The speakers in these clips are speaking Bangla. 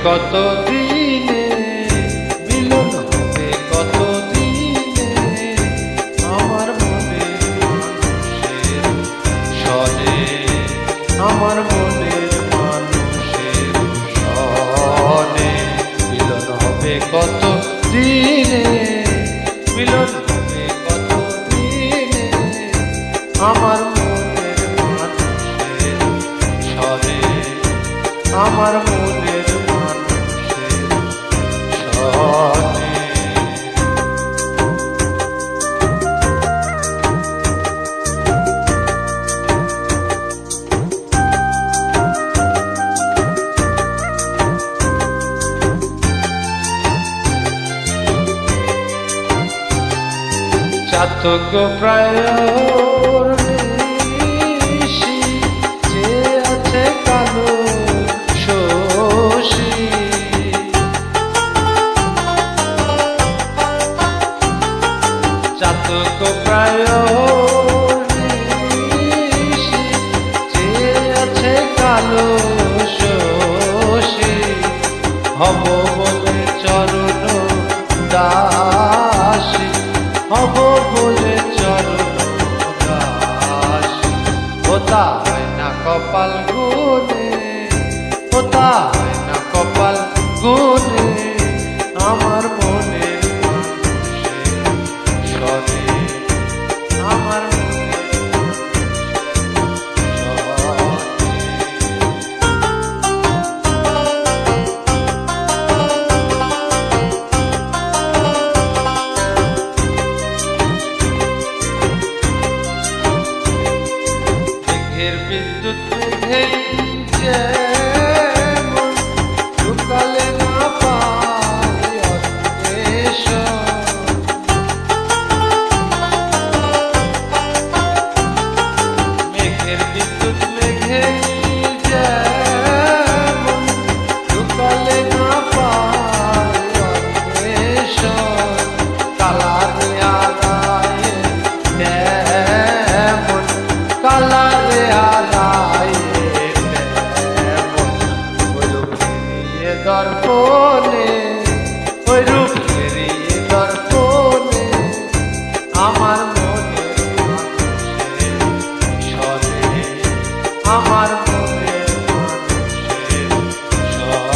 কত দিনে, মিলন হবে কত দিনে, আমার মনের মানুষের সনে, আমার মনের মানুষের সনে। মিলন হবে কত দিনে, মিলন হবে কত দিনে, আমার মনের মানুষের সনে, আমার মনের মানুষের সনে। চাতক প্রায় নিশি, যে আছে কালো শোষী, চাতক প্রায় নিশি, যে আছে কালো শোষী, হব বলে চরণ দাসী, হব বলে চরণ দাসী। হোতা হয় না কপাল গুনে, হোতা হয় না কপাল গুনে, আমার মনের মানুষের সনে, আমার মনের সনে। বিদ্যুৎ মেঘেই যেমন ঢুকালে না পায় অন্বেষণ, মেঘের বিদ্যুৎ মেঘেই যেমন ঢুকালে না পায় অন্বেষণ, কালারে আড়ায় তেমন, কালারে আড়ায় তেমন, ওই রূপ ফিরিয়ে দর্পণে, ওই রূপ ফিরিয়ে দর্পণে, আমার মনের মানুষের সনে, আমার মনের মানুষের সনে।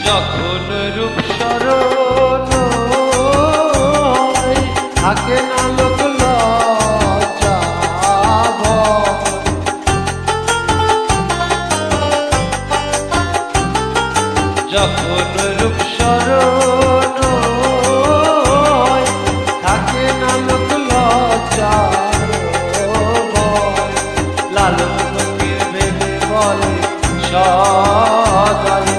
যখন রূপ স্মরণ হয়, থাকে না লোক লজ্জা ভয়, যখন রূপ স্মরণ হয়, থাকে না লোক লজ্জা ভয়, লালন ফকির ভেবে বলে সদয়,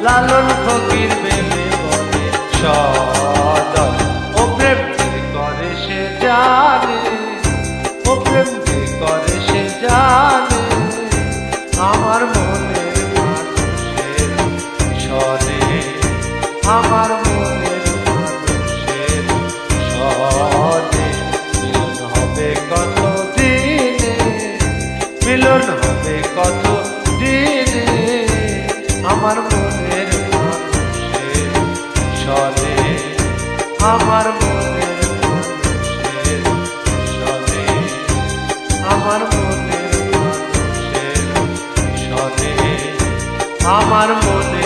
লালন ফকির ভেবে বলে সদয়, ও প্রেম কে করে সে জানে, ও প্রেম কে করে সে জানে, আমার মনের মানুষের সনে, আমার মনের মানুষের সনে। মিলন হবে কত দিনে, মিলন হবে কত দিনে, আমার মনের মানুষের সনে, আমার মনের মানুষের সনে, আমার মনের মানুষের সনে, আমার মনের